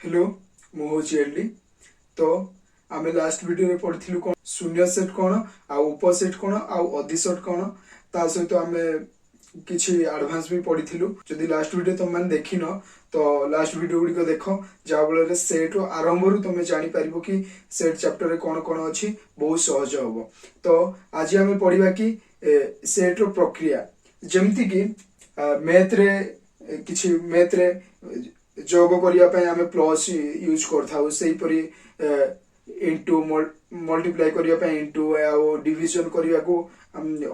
Hello मु होची LD. तो आमे लास्ट वीडियो रे पढ़िथिलु कोन शून्य सेट कोन आ उपसेट कोन आ अधिसेट कोन ता सहित आमे किछि एडवांस भी पढ़िथिलु। जदि लास्ट वीडियो तुम माने देखिनो तो लास्ट वीडियो गुडी को देखो जा बले सेट रो आरंभ रु तुमे जानि परिबो कि सेट चैप्टर रे कोन कोन अछि बहुत सहज होबो। तो आज आमे पढ़िबा कि सेट रो प्रक्रिया जेमति कि मैथ रे किछि मैथ रे जोग करिया पे आमे प्लस यूज करथाउ सेही परी इनटू मल्टीप्लाई करिया पे इनटू आ डिवीजन करिया को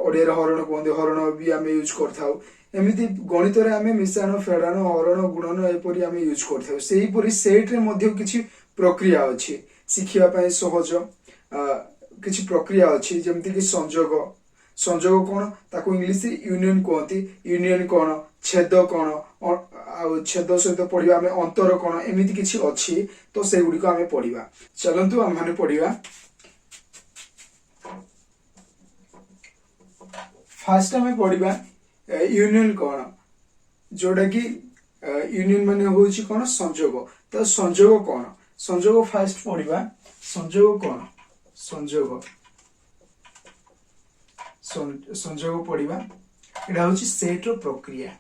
ओडिया हरण कोंदे हरण भी आमे यूज करथाउ। एमिति गणित रे आमे मिश्रण फेड़ान हरण गुणन एपरी आमे यूज करथाउ। सेही परी सेट रे मध्ये किछि प्रक्रिया अछि सिखिया पे सहज किछि प्रक्रिया अछि जेमति कि संयोग संयोग कोन ताको इंग्लिश यूनियन कहती। यूनियन कोन छेद कोन आ छेद सहित पढ़िबा आमे अंतर कोन एमिति किछि अछि तो से गुडी को आमे पढ़िबा। चलंतु हम माने पढ़िबा। फर्स्ट आमे पढ़िबा यूनियन कोन जोडा कि यूनियन माने होछि कोन संयोग। तो संयोग कोन संयोग फर्स्ट पढ़िबा। संयोग कोन संयोग संयोग पढ़िबा एटा होछि सेट रो प्रक्रिया।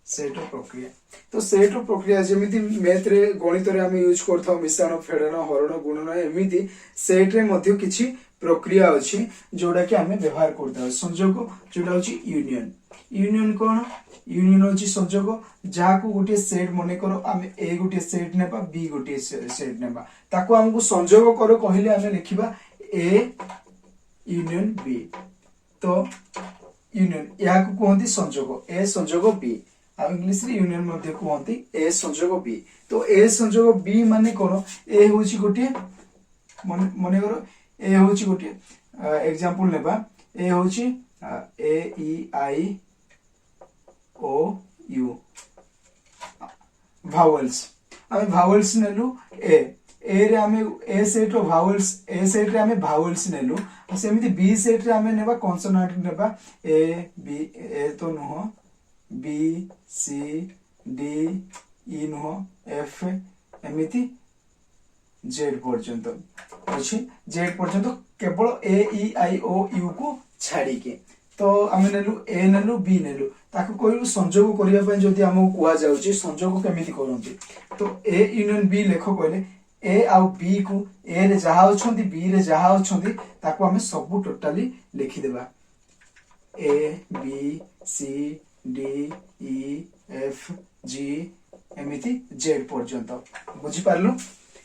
सेट प्रक्रिया तो सेट प्रक्रिया जेमिति मैथ रे गणित रे आमे यूज करथाउ मिश्रण फेड़न हरण गुणन एमिति सेट रे मध्ये किछि प्रक्रिया अछि जोडा कि आमे व्यवहार करथाउ। संयोग जोडा होछि यूनियन। यूनियन कोन यूनियन होछि संयोग जाको गोटे सेट मने करो आमे ए गोटे सेट नेबा बी गोटे सेट नेबा ताको हमकु संयोग करो कहिले आमे लिखिबा ए यूनियन बी। तो यूनियन याको कहंती संयोग ए संयोग बी आ इंग्लिश रे यूनियन मध्ये कहंती ए संयोग बी। तो ए संयोग बी माने कोन ए होछि गोटे मने करो ए होछि गोटे एग्जांपल नेबा ए होछि ए ई आई ओ यू भावेल्स आमे भावेल्स नेलु ए रे आमे ए सेट रो भावेल्स ए सेट रे आमे भावेल्स नेलु सेमिति बी सेट रे आमे नेबा कॉन्सोनेंट नेबा ए बी ए तो नो बी सी डी ई नो एफ एमिति जेड पर्यंत अछि जेड पर्यंत केवल ए ई आई ओ यू को छाड़ी के। तो आमे नेलु ए नेलु बी नेलु ताको कहलु संयोग करिया पय जदी हमहु कुआ जाउची संयोग केमिति करंती। तो ए यूनियन बी लेखो कहले ए आ बी को ए रे जहा अछंती बी रे जहा अछंती ताको हमें सब टोटली लिखि देबा A B C D E F G एमिति जेड पर्यंत बुझी पारलु।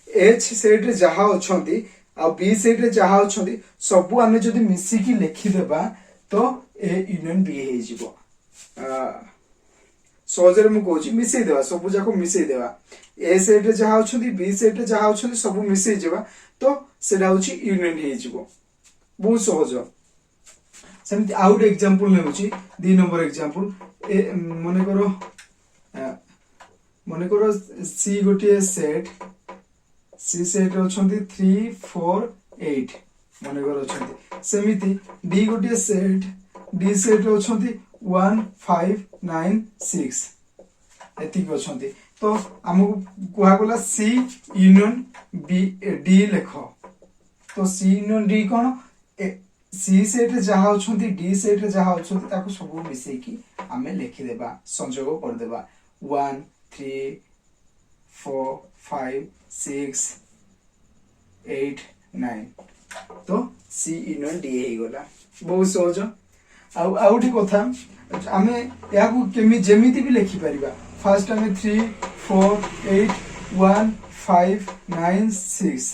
एच सेट रे जहा अछंती आ बी सेट रे जहा अछंती सब हमें जदी मिसी की लिखि देबा तो ए यूनियन बी हे जिवो। सहजरे मु कहूची मिसई देबा सब जाको मिसई देबा ए सेट रे जहा अछंती बी सेट रे जहा अछंती सब मिसई जेबा तो सेडा होची यूनियन हे जिवो बहुत सहज। सेमिति आउट एग्जांपल ने होची 2 नंबर एग्जांपल ए मने करो सी गोटे सेट सी सेट रे अछंती 3 4 8 मने करो अछंती सेमिति डी गोटे सेट डी सेट रे अछंती 1 5 9 6 एतिक अछंती। तो हमकु कुहा गला सी यूनियन बी डी लेखो। तो सी यूनियन डी कोन सी सेट रे जहा अछंती डी सेट रे जहा अछंती ताको सब मिसई की हमें लिखि देबा संयोग कर देबा 1 3 4 5 6 8 9 तो सी यूनियन डी हे गला बहुत सहज। आउठी कथा आमे याकू केमि जेमिति भी लिखि परिबा। फर्स्ट आमे 3 4 8 1 5 9 6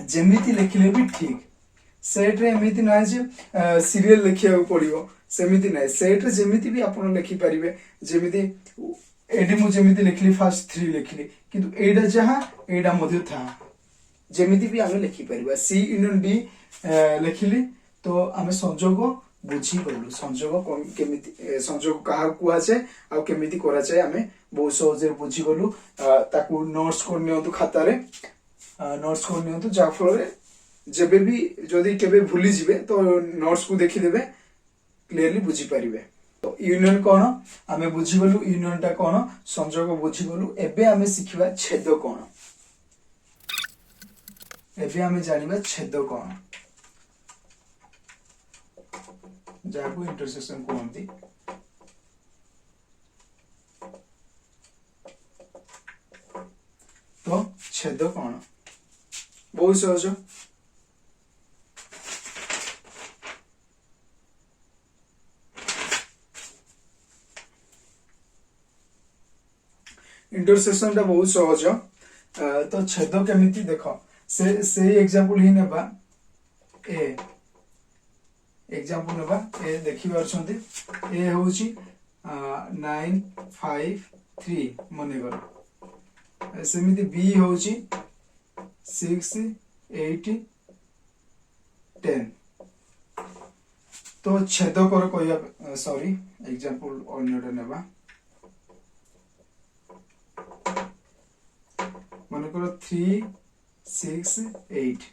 जेमिति लिखिले भी ठीक। सेट रे एमिति ना जे सीरियल लिखिया पड़िबो सेमिति नै सेट रे जेमिति भी आपण लिखि परिबे जेमिति एडी मु जेमिति लिखली फर्स्ट 3 लिखली किंतु एडा जहा एडा मध्ये था जेमिति भी आमे लिखि परिबा। सी यूनियन बी लिखली तो आमे संयोग बुझी गलु संयोग केमिति संयोग कहा कुआ छे आ केमिति करा छे आमे बहुत सहज रे बुझी गलु। ताकू नोट्स कर नियंतु खाता रे नोट्स कर नियंतु जा फल रे जेबे भी जदी केबे भूली जिवे तो नोट्स को देखि देबे क्लीयरली बुझी पारिबे। तो यूनियन कौन आमे बुझीगलु, यूनियन टा कौन संयोग बुझीगलु। एबे आमे शिखिबा छेद कौन। एबे आमे जानिबा छेद कौन, जाको इंटरसेक्शन कहंती। तो छेद कौन बहुत सहज। इंटरसेक्शन टा बहुत सहज। तो छेद केमिति देख से एग्जांपल ही नेबा। ए एग्जांपल नेबा ए देखि पारछंती। ए होउची 9 5 3 मने कर। सेमिति बी होउची 6 8 10। तो छेद कर कहया सॉरी एग्जांपल अन्यटा नेबा। मन करो 3 6 8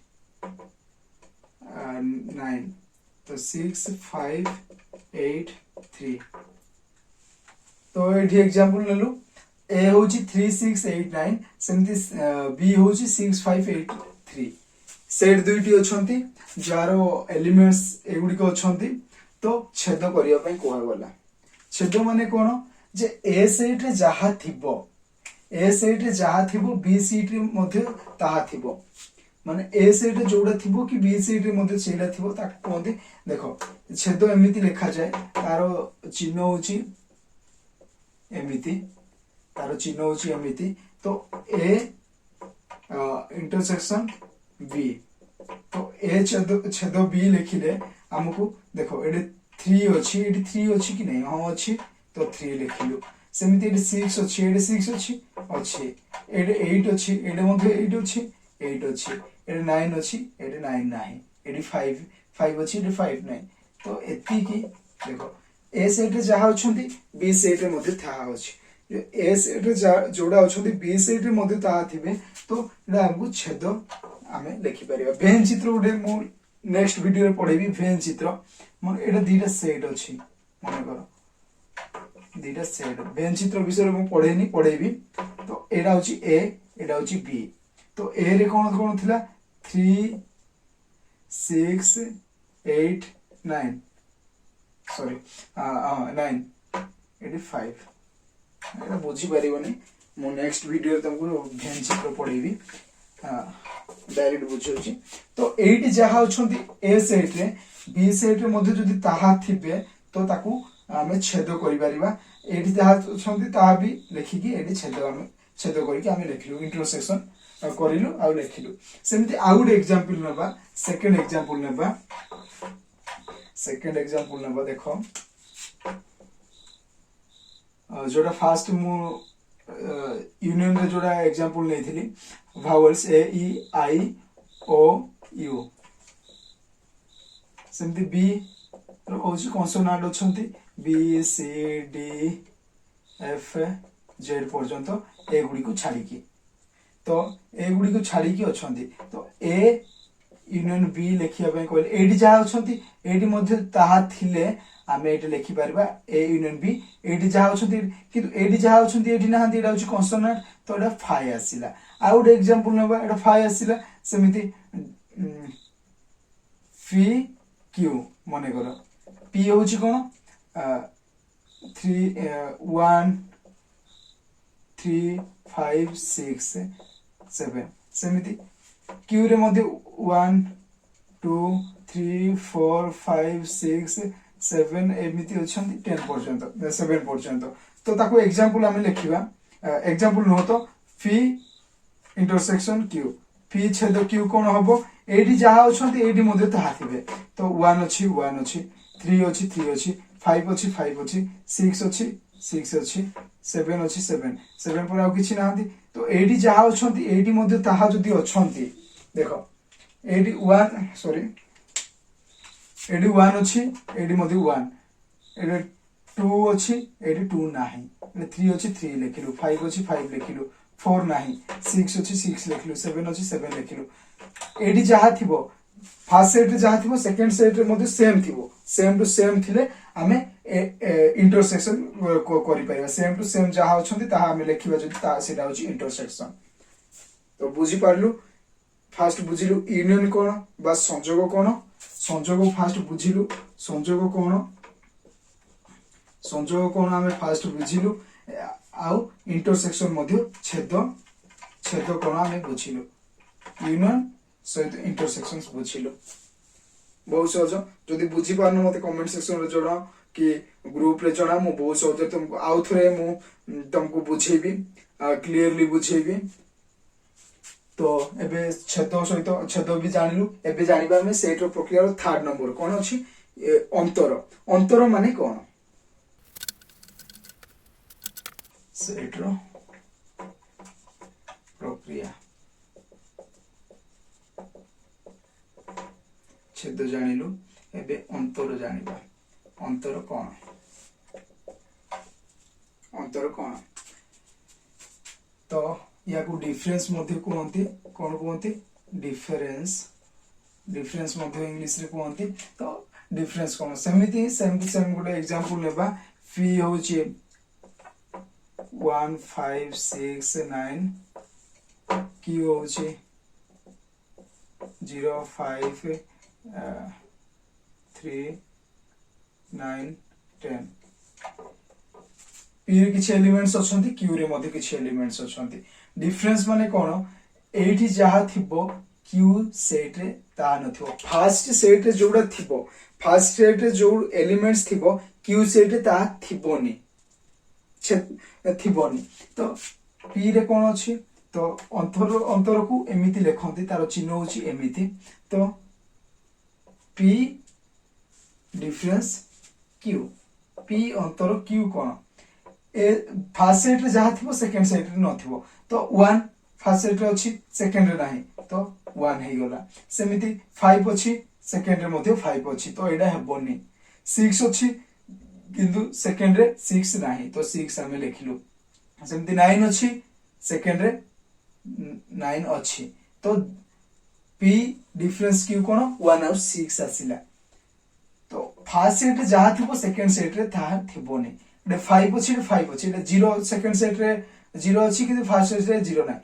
9। तो 6 5 8 3। तो एठी एग्जांपल नेलु। ए होची 3 6 8 9 सेमती बी होची 6 5 8 3। सेट दुईटी अछंती जारो एलिमेंट्स एगुडी को अछंती। तो छेद करिया पई कोहा गला। छेद माने कोन जे ए सेट रे जहा थिबो, ए सेट रे जहा थिबो बी सेट रे मध्ये ताहा थिबो। माने ए सेट रे जोडा थिबो कि बी सेट रे मध्ये सेडा थिबो ता कोंती। देखो छेद एमिति लिखा जाय, तारो चिन्ह होची एमिति, तारो चिन्ह होची एमिति। तो ए इंटरसेक्शन बी। तो ए छेद बी लिखिले हमकु देखो एडे 3 अछि, एडे 3 अछि कि नै? हां अछि। तो 3 लिखिलु। सेमिति एडे 6 अछि, एडे 6 अछि अछि। एडे 8 अछि, एडे मध्ये 8 अछि 8 अछि। एडे 9 अछि, एडे 9 नाही। एडे 5 5 अछि, एडे 5 नाही। तो एति की देखो ए सेट रे जहा अछंती बी सेट रे मध्ये थाहा अछि। ए सेट रे जोडा अछंती बी सेट रे मध्ये ताहा थिबे। तो एडा हमकु छेद आमे लिखि परिबा। वेन चित्र उडे मु नेक्स्ट वीडियो रे पढेबी। वेन चित्र मन एडा दीटा सेट अछि मन करो दीटा सेट। वेन चित्र विषय रे मु पढेनी पढेबी। तो एडा होची ए, एडा होची बी। तो ए रे कोन कोन थिला 3 6 8 9 सॉरी 9 एडी 5। एडा बुझी परिबनी। मु नेक्स्ट वीडियो रे तुमको वेन चित्र पढेबी। डायरेक्ट बुझौची। तो एटी जहा अछंती ए सेट रे बी सेट रे मध्ये जदि ताहा थिबे तो ताकू आमे छेद करि परिबा। एटी जहा अछंती ताहा भी लिखि कि एटी छेद आमे छेद करि कि आमे लिखिलु। इंटरसेक्शन करिलु आ लिखिलु। सेमति आउट एग्जांपल नबा। सेकंड एग्जांपल नबा। सेकंड एग्जांपल नबा देखो जोटा फास्ट मु यूनियन रे जोटा एग्जांपल लेथिली vowels a e i o u। सेमती बी होची कॉन्सोनेंट अछंती b c d f z पर्यंत ए गुडी को छाडी की। तो ए गुडी को छाडी की अछंती। तो ए यूनियन बी लेखिया पय कहले एडी जा अछंती एडी मध्ये ताहा थिले आमे एटी लेखि परबा ए यूनियन बी। एडी जा अछंती किंतु एडी जा अछंती एडी नाहंती एडा होची कॉन्सोनेंट। तो एडा फाइ आसीला। आउट एग्जांपल नबा एडा फाइ आसीला। सेमिति फी क्यू मने करो पी होची कोन 3 1 3 5 6 7। सेमिति क्यू रे मध्ये 1 2 3 4 5 6 7 एमिति अछंती 10 पर्यंत 7 पर्यंत। तो ताको एग्जांपल आमे लेखिबा। एग्जांपल न तो फी इंटरसेक्शन क्यू। फी छेद क्यू कोन हबो एडी जहा अछंती एडी मध्ये ताहा थिबे। तो 1 अछि 1 अछि 3 अछि 3 अछि 5 अछि 5 अछि 6 अछि 6 अछि 7 अछि 7 7 पर आउ किछि नाहंती। तो एडी जहा अछंती एडी मध्ये ताहा जदी अछंती देखो एडी 1 सॉरी एडी 1 अछि एडी मध्ये 1 एडी 2 अछि एडी 2 नाही। एडी 3 अछि 3 लेखिलु 5 अछि 5 लेखिलु 4 नाही 6 अछि 6 लेखिलु 7 अछि 7 लेखिलु। एडी जहा थिबो फर्स्ट सेट रे जहा थिबो सेकंड सेट रे मध्ये सेम थिबो सेम टू सेम थिले आमे इंटरसेक्शन करि परिबा सेम टू सेम जहा अछंती ता आमे लेखिबा जदि ता सेटा होची इंटरसेक्शन। तो बुझी पारलु फास्ट बुझिलु यूनियन कोन बा संयोग कोन संयोग फास्ट बुझिलु संयोग कोन आमे फास्ट बुझिलु आउ इंटरसेक्शन मध्ये छेद कोन आमे बुझिलु यूनियन सहित इंटरसेक्शंस बुझिलु बहुत सहज। जदि बुझी पारन मते कमेंट सेक्शन रे जणा कि ग्रुप रे जणा मु बहुत सहज तुमको आउ थरे मु तुमको बुझेबी क्लियरली बुझेबी। तो एबे छेद सहित छेद भी जानिलु एबे जानिबा हम सेट रो प्रक्रिया रो थर्ड नंबर कोन अछि अंतर। अंतर माने कोन सेट रो प्रक्रिया छेद जानिलु एबे अंतर जानिबा अंतर कोन तो या को डिफरेंस मध्ये कहंती कोन कहंती डिफरेंस मध्ये इंग्लिश रे कहंती। तो डिफरेंस कोन सेमिति सेम गोटे एग्जांपल लेबा फी होची 1 5 6 9 क्यू होची 0 5 3 9 10 पी रे किछि एलिमेंट्स अछंती क्यू रे मध्ये किछि एलिमेंट्स अछंती। डिफरेंस माने कोन एठी जहा थिबो क्यू सेट रे ता नथिबो फर्स्ट सेट रे जोडा थिबो फर्स्ट सेट रे जो एलिमेंट्स थिबो क्यू सेट रे ता थिबोनी तो पी रे कोन अछि तो अंतर को एमिति लेखंती तार चिन्ह होछि एमिति। तो पी डिफरेंस क्यू पी अंतर क्यू कोन ए फर्स्ट सेट रे जहा थिबो सेकंड सेट रे नथिबो तो 1 फर्स्ट सेट रे अछि सेकंड रे नाही तो 1 हे गला। सेमिति 5 अछि सेकंड रे मध्ये 5 अछि तो एडा हेबोनी 6 अछि किंतु सेकंड रे 6 नाही तो 6 हमें लिखिलु। सेमिति 9 अछि सेकंड रे 9 अछि तो पी डिफरेंस क्यू कोन 1 और 6 आसिला। तो फर्स्ट सेट रे जहा थिबो सेकंड सेट रे ता थिबोनी एडा 5 अछि 5 अछि एडा 0 सेकंड सेट रे 0 अछि किंतु फर्स्ट सेट रे 0 नाही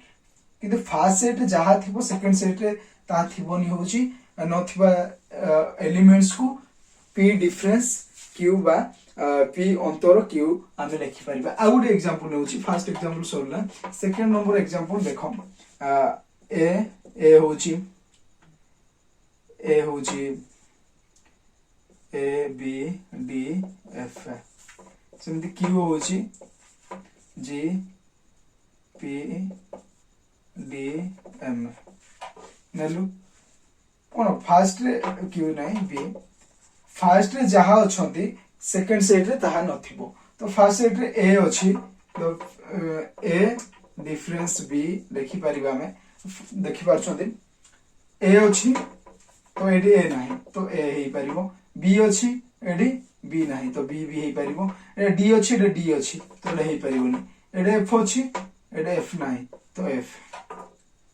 किंतु फर्स्ट सेट रे जहा थिबो सेकंड सेट रे ता थिबोनी होची नथिबा एलिमेंट्स को पी डिफरेंस क्यू बा पी अंतर क्यू आमे लिखि परिबा। आ गुड एग्जांपल होची फर्स्ट एग्जांपल सोलला सेकंड नंबर एग्जांपल देखो ए होची ए बी डी एफ सेमति क्यू होची जी पी डी एम नेलु कोन फर्स्ट रे क्यू नाही बी फर्स्ट रे जहा अछंती सेकंड सेट रे ताहा नथिबो तो फर्स्ट सेट रे ए अछि तो ए डिफरेंस बी देखि परिबा में देखि पारछंती ए अछि तो एडी ए नाही तो ए हेई परिबो बी अछि एडी बी नाही तो बी भी हेई परिबो ए डी अछि एडी डी अछि तो एडे हेई परिबोनी एडे एफ अछि एडे एफ नाही तो एफ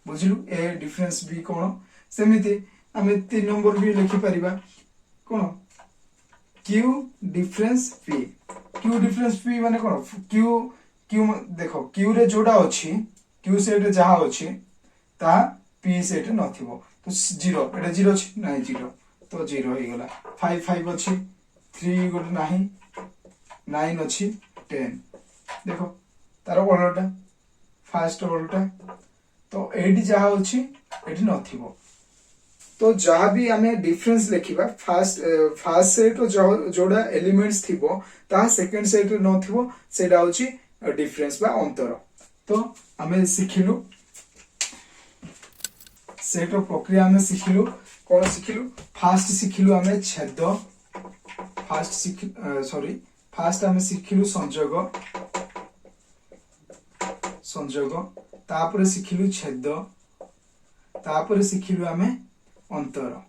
बुझिलु ए डिफरेंस बी कोन सेमिति आमे 3 नंबर भी लिखि परिबा कोन क्यू डिफरेंस पी माने कोन क्यू देखो क्यू रे जोडा अछि क्यू सेट रे जहा अछि ता पी सेट नथिबो तो 0 एटा 0 अछि नाही 0 तो 0 हे गला 5 5 अछि 3 गोट नाही 9 अछि 10 देखो तार ओलटा फास्ट ओलटा तो एडी जहा अछि एडी नथिबो। तो जहा भी हमें डिफरेंस लेखिबा फर्स्ट सेट रो जोडा एलिमेंट्स थिबो ता सेकंड सेट रे नथिबो सेडा होची डिफरेंस बा अंतर। तो हमें सिखिलु सेट रो प्रक्रिया हमें सिखिलु कोन सिखिलु फास्ट सिखिलु हमें छेद फास्ट हमें सिखिलु संयोग तापर सिखिलु छेद तापर सिखिलु हमें अंतर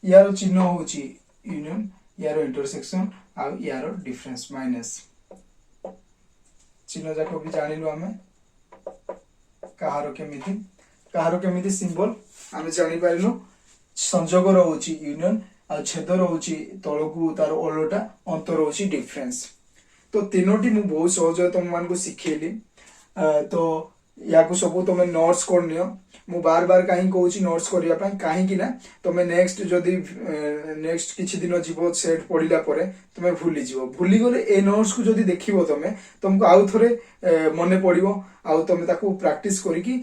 यार चिन्ह होची यूनियन यार इंटरसेक्शन आ यार डिफरेंस माइनस चिन्ह जाको भी जानिलु हमें कहारो केमिति सिंबल हमें जानि पारिलु संजोग रोचे यूनियन आ छेद रोचे तलकू तार ओलटा अंतर रोचे डिफरेंस। तो तीनोटी मु बहुत सहज तुम मान को शिखेली। तो या सब तुम नोट्स कर नियो। मु बार बार कहीं कहूँ नोट्स करने कहीं ना तुम नेक्स्ट जदि नेक्स्ट किछि दिन जीव सेट पढ़ला तुम भूली जीव भूली गले ए नोट्स को जदि देखिबो तुमको आउ थरे मने पड़िबो आउ तुम ताकू प्रैक्टिस करिकी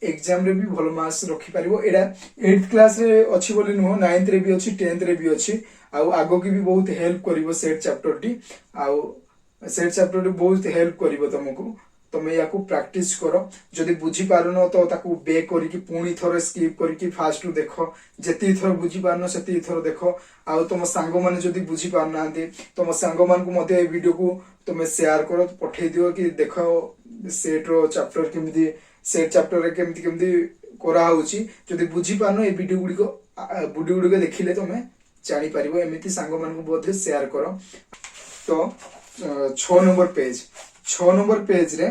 एग्जाम रे भी भल मार्क्स रखि पारिबो। एडा 8th क्लास रे अछि बोली नुह 9th रे भी अछि 10th रे भी अछि आउ आगो की भी बहुत हेल्प करिवो सेट चैप्टर टी आउ सेट चैप्टर टी बहुत हेल्प करिवो तुमको। तुम या प्रैक्टिस कर जदि बुझी पारुन तो ताकू बेक करके पुणी थर स्किप करके फास्ट रु देख जेती थर बुझी पारन सेती थर देख आउ तुम सांग माने जदि बुझी पार ना तुम सांग मान को मते वीडियो को तुम शेयर कर पठे दियो कि देख सेट रो चैप्टर केमती सेट चैप्टर रे केमती केमती करा होउची जदि बुझी पारन ए वीडियो गुडी देखिले तुम जानि पारिबो एमिति सांग मान को बोधे शेयर कर। तो 6 नंबर पेज रे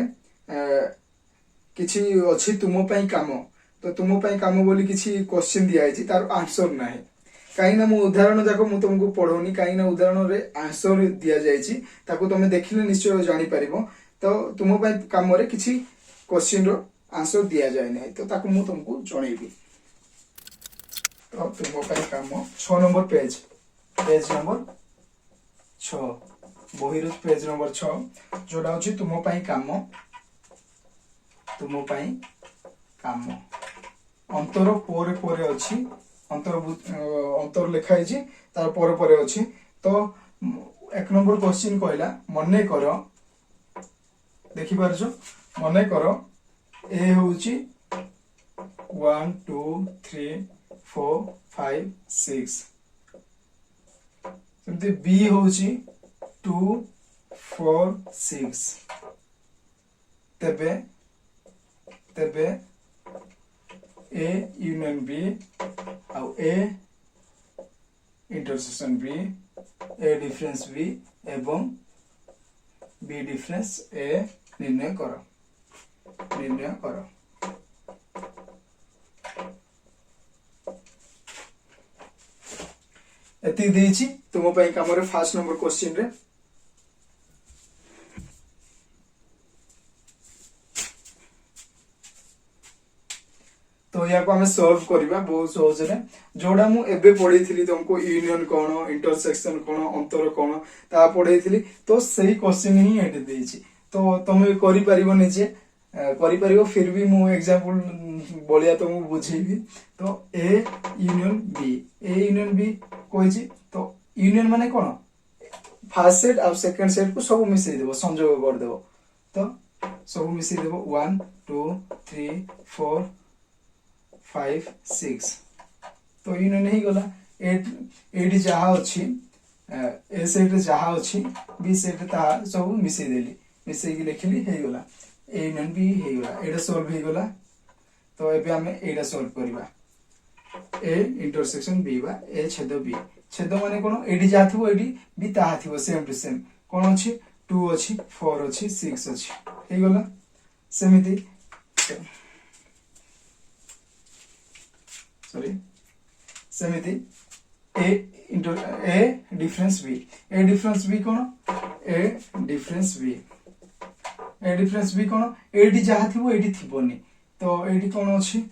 किछि अछि तुम पई काम। तो तुम पई काम बोली किछि क्वेश्चन दिया है तार आंसर नाही कहीं ना मु उदाहरण जाको मु तुमको पढ़ौनी कहीं ना उदाहरण रे आंसर दिया जायछि ताको तुम देखिले निश्चय जानि पारिबो। तो तुम पई काम रे किछि क्वेश्चन रो आंसर दिया जाय नाही तो ताको मु तुमको जणैबी। तो तुम पई काम 6 नंबर पेज नंबर 6 बही रो पेज नंबर 6 जोडा होछि तुम पई काम अंतर पोरे पोरे अछि अंतर लिखा है तार पोरे पोरे अछि। तो 1 नंबर क्वेश्चन कहला मने कर देखि पारछो मने कर ए होछि 1 2 3 4 5 6 सेमते बी होछि 2 4 6 तेबे ए यूनियन बी आउ A intersection B A difference B एवं बी डिफरेंस ए निर्णय कर एति देछि तुम पई काम रे फर्स्ट नंबर क्वेश्चन रे। तो या को हमें सॉल्व करबा बहुत सहज रे जोडा मु एबे पढी थिली तुमको यूनियन कोन इंटरसेक्शन कोन अंतर कोन ता पढी थिली तो सही क्वेश्चन ही एटे देछि। तो तुम करि परिबो निजे करि परिबो फिर भी मु एग्जांपल बोलिया तो मु बुझेबी। तो ए यूनियन बी कोइछि तो यूनियन माने कोन फर्स्ट सेट और सेकंड सेट को सब मिसै देबो संयोग कर देबो। तो सब मिसै देबो 1 2 3 4 5 6 तो यूनियन ही गला 8 जहा अछि ए सेट जहा अछि बी सेट ता सब मिसै देली मिसै की लिखली हे गला ए यूनियन बी हे गला एटा सॉल्व हे गला। तो एबे हमें एटा सॉल्व करबा ए इंटरसेक्शन बी बा ए छेद माने कोन एडी जा थिबो एडी बी ता थिबो सेम टू सेम कोन अछि 2 अछि 4 अछि 6 अछि हे गला सेमिति सेमिति ए डिफरेंस बी कोन ए डिफरेंस बी कोन एडी जा थिबो एडी थिबोनी। तो एडी कोन अछि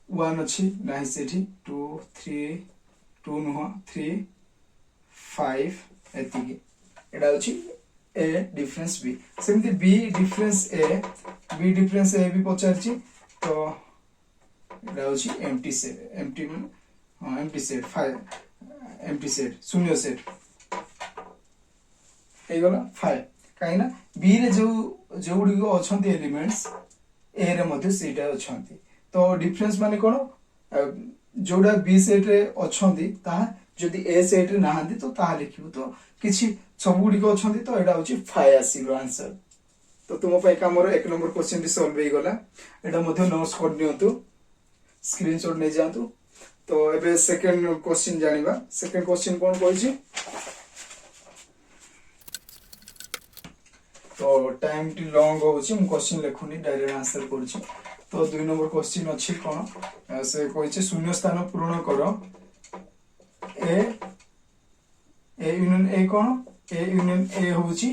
1 अछि नाही सेठी 2 3 2 नुह 3 5 एतिकी एडा अछि ए डिफरेंस बी सेमती बी डिफरेंस ए भी पचारछि। तो एडा अछि एम्प्टी सेट शून्य सेट हे गला 5 काइना बी रे जो गुडी को अछंती एलिमेंट्स ए रे मध्ये सेटा अछंती। तो डिफरेंस माने कोन जोडा बी सेट रे अछंती ता जदि ए सेट रे नाहंती तो ता लिखिबो। तो किछि सब गुडी को अछंती तो एडा होछि 5 आसीरो आंसर। तो तुम पई काम रो 1 नंबर क्वेश्चन भी सॉल्व हे गला एडा मध्ये नोट्स कर नियंतु स्क्रीनशॉट नै जांतु। तो एबे सेकंड क्वेश्चन जानिबा सेकंड क्वेश्चन कोन कहै तो टाइम टी लॉन्ग होछि मु क्वेश्चन लेखुनी डायरेक्ट आंसर करछि। तो 2 नंबर क्वेश्चन अच्छी कौन से कही शून्य स्थान पूरण कर ए यूनियन ए कौन ए यूनियन ए होची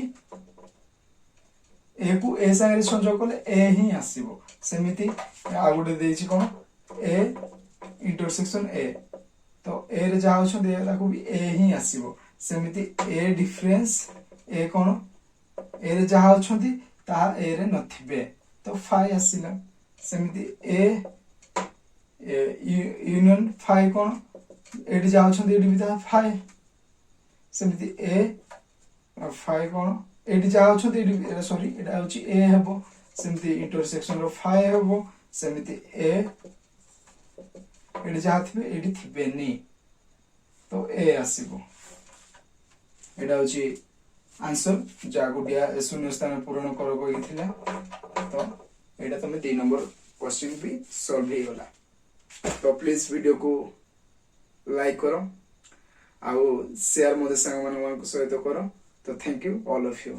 ए को ए संगे संयोग कले ए ही आसीबो सेमिति आ गुटे देछि कोन ए इंटरसेक्शन ए तो ए रे जा होछन ए ताको भी ए ही आसीबो सेमिति ए डिफरेंस ए कोन ए रे जा होछन ता ए रे नथिबे तो फाइ आसीला सेमिति ए यूनियन फाइ कोन एडी जा होछन एडी भी ता फाइ सेमिति ए फाइ कोन एडी जा होछन एडी सॉरी एटा होची ए हेबो सेमिति इंटरसेक्शन रो फाइ हेबो सेमिति ए एडी जा थिबे एडी थिबेनी तो ए आसीबो एटा होची आंसर जा गुडिया शून्य स्थान पूर्ण करो कहिथिला तो एटा तमे 3 नंबर क्वेश्चन भी सॉल्व हे होला तो प्लीज वीडियो को लाइक करो आउ शेयर मोदे संग मन सहित करो तो thank you all of you.